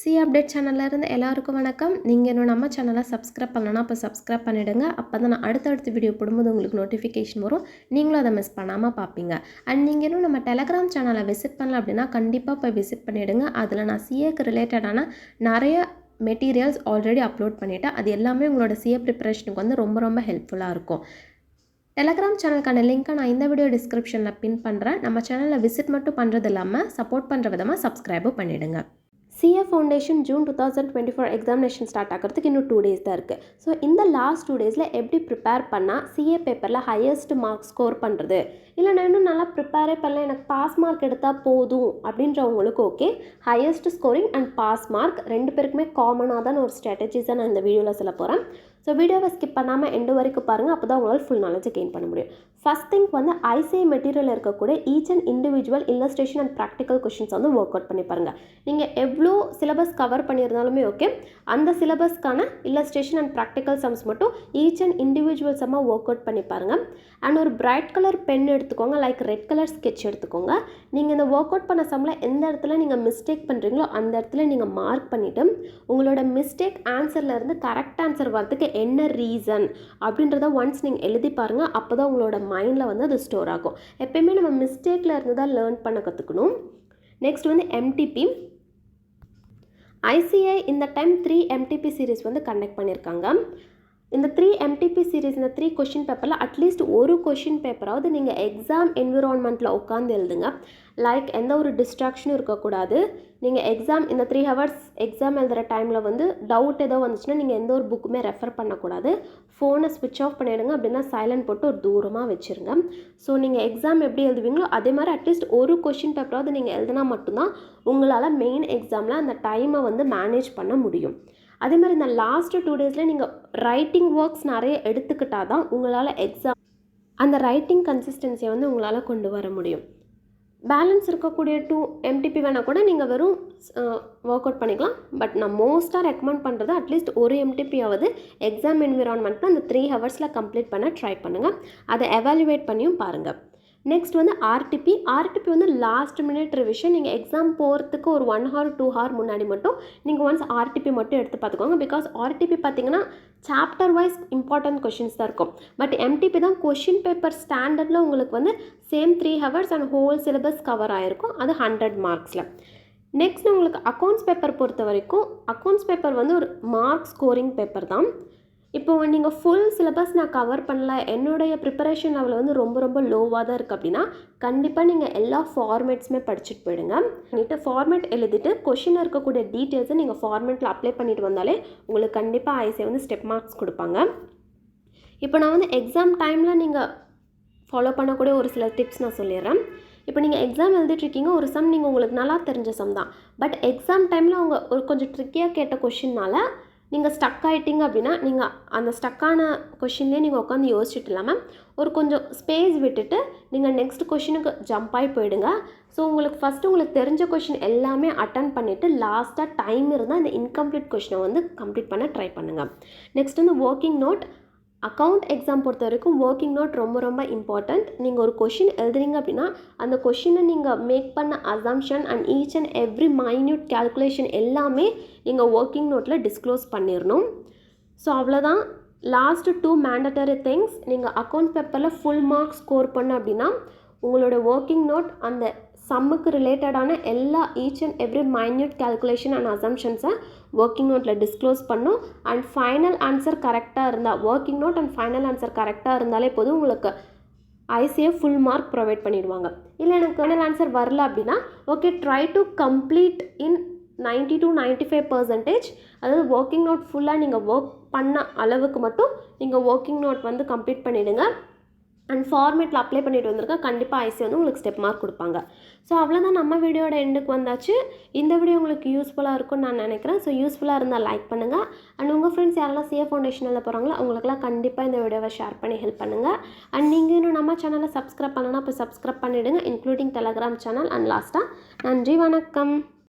C update சேனல்ல இருந்து எல்லாருக்கும் வணக்கம். நீங்கள் இன்னும் நம்ம சேனலை சப்ஸ்கிரைப் பண்ணலன்னா அப்போ சப்ஸ்கிரைப் பண்ணிவிடுங்க. அப்போ தான் நான் அடுத்தடுத்த வீடியோ போடும்போது உங்களுக்கு நோட்டிஃபிகேஷன் வரும். நீங்களும் அதை மிஸ் பண்ணாமல் பார்ப்பீங்க. அண்ட் நீங்கள் இன்னும் நம்ம டெலகிராம் சேனலை விசிட் பண்ணல அப்படின்னா கண்டிப்பாக போய் விசிட் பண்ணிவிடுங்க. அதில் நான் சிஏக்கு ரிலேட்டடான நிறைய மெட்டீரியல்ஸ் ஆல்ரெடி அப்லோட் பண்ணிவிட்டேன். அது எல்லாமே உங்களோட சிஏ ப்ரிப்பரேஷனுக்கு வந்து ரொம்ப ஹெல்ப்ஃபுல்லாக இருக்கும். டெலகிராம் சேனலுக்கான லிங்க்கை நான் இந்த வீடியோ டிஸ்கிரிப்ஷனில் பின் பண்ணுறேன். நம்ம சேனலில் விசிட் மட்டும் பண்ணுறது இல்லாமல் சப்போர்ட் பண்ணுற விதமாக சப்ஸ்கிரைபும் பண்ணிவிடுங்க. CA foundation June 2024 examination start ஆகிறதுக்கு இன்னும் 2 days தான் இருக்குது. ஸோ இந்த லாஸ்ட் 2 daysல எப்படி ப்ரிப்பேர் பண்ணால் சிஏ பேப்பரில் ஹையஸ்ட் மார்க் ஸ்கோர் பண்ணுறது, இல்லை நான் இன்னும் நல்லா ப்ரிப்பேரே பண்ணல எனக்கு பாஸ் மார்க் எடுத்தால் போதும் அப்படின்றவங்களுக்கு okay. Highest scoring and pass mark ரெண்டு பேருக்குமே காமனாக தான் ஒரு ஸ்ட்ராட்டஜிஸை நான் இந்த வீடியோவில் சொல்ல போகிறேன். ஸோ வீடியோவை ஸ்கிப் பண்ணாமல் எண்டு வரைக்கும் பாருங்கள். அப்போ தான் உங்களால் ஃபுல் நாலேஜை கெயின் பண்ண முடியும். ஃபஸ்ட் திங் வந்து ஐசிஐ மெட்டீரியல் இருக்கக்கூடிய each and individual illustration and practical questions வந்து ஒர்க் அவுட் பண்ணி பாருங்கள். நீங்கள் எவ்வளோ சிலபஸ் கவர் பண்ணியிருந்தாலுமே ஓகே, அந்த சிலபஸ்க்கான இல்லஸ்ட்ரேஷன் அண்ட் ப்ராக்டிக்கல் சம்ஸ் மட்டும் ஈச் அண்ட் இண்டிவிஜுவல் சம்மாக ஒர்க் அவுட் பண்ணி பாருங்கள். அண்ட் ஒரு பிரைட் கலர் பென் எடுத்துக்கோங்க, லைக் ரெட் கலர் ஸ்கெட்ச் எடுத்துக்கோங்க. நீங்கள் இந்த ஒர்க் அவுட் பண்ண சம்மில் எந்த இடத்துல நீங்கள் மிஸ்டேக் பண்ணுறீங்களோ அந்த இடத்துல நீங்கள் மார்க் பண்ணிவிட்டு உங்களோட மிஸ்டேக் ஆன்சர்லேருந்து கரெக்ட் ஆன்சர் வரதுக்கு என்ன ரீசன் அப்படின்றத ஒன்ஸ் நீங்கள் எழுதி பாருங்கள். அப்போ தான் உங்களோட மைண்டில் வந்து அது ஸ்டோர் ஆகும். எப்பயுமே நம்ம மிஸ்டேக்கில் இருந்து தான் லேர்ன் பண்ண கற்றுக்கணும். நெக்ஸ்ட் வந்து எம்டிபி. ஐசிஐ இந்த டைம் 3 எம்டிபி சீரீஸ் வந்து கண்டக்ட் பண்ணியிருக்காங்க. இந்த 3 எம்டிபி சீரீஸ், இந்த 3 கொஷின் பேப்பரில் அட்லீஸ்ட் ஒரு கொஷின் பேப்பராவது நீங்கள் எக்ஸாம் என்விரான்மெண்ட்டில் உட்காந்து எழுதுங்க. லைக் எந்த ஒரு டிஸ்ட்ராக்ஷனும் இருக்கக்கூடாது. நீங்கள் எக்ஸாம் இந்த 3 hours எக்ஸாம் எழுதுகிற டைமில் வந்து டவுட் ஏதோ வந்துச்சுன்னா நீங்கள் எந்த ஒரு புக்குமே ரெஃபர் பண்ணக்கூடாது. ஃபோனை ஸ்விட்ச் ஆஃப் பண்ணிவிடுங்க, அப்படின்னா சைலண்ட் போட்டு ஒரு தூரமாக வச்சுருங்க. ஸோ நீங்கள் எக்ஸாம் எப்படி எழுதுவீங்களோ அதே மாதிரி அட்லீஸ்ட் ஒரு கொஷின் பேப்பராவது நீங்கள் எழுதினா மட்டும்தான் உங்களால் மெயின் எக்ஸாமில் அந்த டைமை வந்து மேனேஜ் பண்ண முடியும். அதே மாதிரி இந்த லாஸ்ட் 2 daysல நீங்கள் ரைட்டிங் ஒர்க்ஸ் நிறைய எடுத்துக்கிட்டால் தான் உங்களால் எக்ஸாம் அந்த ரைட்டிங் கன்சிஸ்டன்சியை வந்து உங்களால் கொண்டு வர முடியும். பேலன்ஸ் இருக்கக்கூடிய 2 எம்டிபி வேணால் கூட நீங்கள் வெறும் ஒர்க் அவுட் பண்ணிக்கலாம். பட் நான் மோஸ்ட்டாக ரெக்கமெண்ட் பண்ணுறது அட்லீஸ்ட் ஒரு எம்டிபியாவது எக்ஸாம் என்விரான்மெண்ட்டில் அந்த 3 hours கம்ப்ளீட் பண்ண ட்ரை பண்ணுங்கள். அதை எவாலுவேட் பண்ணியும் பாருங்கள். நெக்ஸ்ட் வந்து ஆர்டிபி வந்து லாஸ்ட் மினிட் ரிவிஷன். நீங்கள் எக்ஸாம் போகிறதுக்கு ஒரு 1 hour 2 hour முன்னாடி மட்டும் நீங்கள் ஒன்ஸ் ஆர்டிபி மட்டும் எடுத்து பார்த்துக்கோங்க. பிகாஸ் ஆர்டிபி பார்த்தீங்கன்னா சாப்டர் வைஸ் இம்பார்ட்டன்ட் கொஷின்ஸ் தான் இருக்கும். பட் எம்டிபி தான் கொஷின் பேப்பர் ஸ்டாண்டர்டில் உங்களுக்கு வந்து same 3 hours and whole syllabus cover ஆகிருக்கும். அது 100 marksல. நெக்ஸ்ட் உங்களுக்கு அக்கௌண்ட்ஸ் பேப்பர் பொறுத்த வரைக்கும் அக்கௌண்ட்ஸ் பேப்பர் வந்து ஒரு மார்க் ஸ்கோரிங் பேப்பர் தான். இப்போது நீங்கள் ஃபுல் சிலபஸ் நான் கவர் பண்ணல, என்னுடைய ப்ரிப்பரேஷன் லெவல் வந்து ரொம்ப லோவாக தான் இருக்குது அப்படின்னா கண்டிப்பாக நீங்கள் எல்லா ஃபார்மேட்ஸுமே படிச்சுட்டு போயிடுங்க. பண்ணிவிட்டு ஃபார்மேட் எழுதிட்டு கொஷினில் இருக்கக்கூடிய டீட்டெயில்ஸை நீங்கள் ஃபார்மேட்டில் அப்ளை பண்ணிட்டு வந்தாலே உங்களுக்கு கண்டிப்பாக ஐசிஐ வந்து ஸ்டெப் மார்க்ஸ் கொடுப்பாங்க. இப்போ நான் வந்து எக்ஸாம் டைமில் நீங்கள் ஃபாலோ பண்ணக்கூடிய ஒரு சில டிப்ஸ் நான் சொல்லிடுறேன். இப்போ நீங்கள் எக்ஸாம் எழுதிட்டுருக்கீங்க, ஒரு சம் நீங்கள் உங்களுக்கு நல்லா தெரிஞ்ச சம் தான். பட் எக்ஸாம் டைமில் அவங்க ஒரு கொஞ்சம் ட்ரிக்கியாக கேட்ட கொஷின்னால நீங்கள் ஸ்டக் ஆகிட்டீங்க அப்படின்னா நீங்கள் அந்த ஸ்டக்கான கொஷின்லேயே நீங்கள் உட்காந்து யோசிச்சுட்டு இல்லாமல் ஒரு கொஞ்சம் ஸ்பேஸ் விட்டுட்டு நீங்கள் நெக்ஸ்ட் கொஷினுக்கு ஜம்ப் ஆகி போயிடுங்க. ஸோ உங்களுக்கு தெரிஞ்ச கொஷின் எல்லாமே அட்டன் பண்ணிவிட்டு லாஸ்ட்டாக டைம் இருந்தால் இந்த இன்கம்ப்ளீட் கொஷினை வந்து கம்ப்ளீட் பண்ண ட்ரை பண்ணுங்கள். நெக்ஸ்ட் வந்து ஒர்க்கிங் நோட். அக்கௌண்ட் எக்ஸாம் பொறுத்த வரைக்கும் ஒர்க்கிங் நோட் ரொம்ப இம்பார்ட்டண்ட். நீங்கள் ஒரு கொஷின் எழுதுறீங்க அப்படின்னா அந்த கொஷினை நீங்கள் மேக் பண்ண assumption and each and every minute calculation எல்லாமே நீங்கள் ஒர்க்கிங் நோட்டில் டிஸ்க்ளோஸ் பண்ணிடணும். ஸோ அவ்வளோதான். Last 2 mandatory things. நீங்கள் அக்கௌண்ட் பேப்பரில் ஃபுல் மார்க் ஸ்கோர் பண்ண அப்படின்னா உங்களோட ஒர்க்கிங் நோட் அந்த சம்முக்கு ரிலேட்டடான எல்லா each and every minute calculation and அசம்ஷன்ஸை ஒர்க்கிங் நோட்டில் டிஸ்க்ளோஸ் பண்ணும். அண்ட் ஃபைனல் ஆன்சர் கரெக்டாக இருந்தால் working note and final answer கரெக்டாக இருந்தாலே போதும் உங்களுக்கு ஐசிஐ ஃபுல் மார்க் ப்ரொவைட் பண்ணிடுவாங்க. இல்லை எனக்கு ஃபைனல் ஆன்சர் வரல அப்படின்னா okay, try to complete in 90 to 95%. அதாவது ஒர்க்கிங் நோட் ஃபுல்லாக நீங்கள் ஒர்க் பண்ண அளவுக்கு மட்டும் நீங்கள் ஒர்க்கிங் நோட் வந்து கம்ப்ளீட் பண்ணிவிடுங்க. அண்ட் ஃபார்மேட்டில் அப்ளை பண்ணிட்டு வந்திருக்க கண்டிப்பாக ஐசிஐ வந்து உங்களுக்கு ஸ்டெப் மார்க் கொடுப்பாங்க. ஸோ அவ்வளோதான், நம்ம வீடியோட எண்டுக்கு வந்தாச்சு. இந்த வீடியோ உங்களுக்கு யூஸ்ஃபுல்லாக இருக்கும்னு நான் நினைக்கிறேன். ஸோ யூஸ்ஃபுல்லாக இருந்தால் லைக் பண்ணுங்கள். அண்ட் உங்கள் ஃப்ரெண்ட்ஸ் யாரெல்லாம் சிஏ ஃபவுண்டேஷனில் போகிறாங்களோ அவங்களுக்குலாம் கண்டிப்பாக இந்த வீடியோவை ஷேர் பண்ணி ஹெல்ப் பண்ணுங்கள். அண்ட் நீங்கள் இன்னும் நம்ம சேனலை சப்ஸ்கிரைப் பண்ணலாம், அப்போ சப்ஸ்கிரைப் பண்ணிவிடுங்க, இன்க்ளூடிங் டெலகிராம் சேனல். அண்ட் லாஸ்ட்டாக நன்றி, வணக்கம்.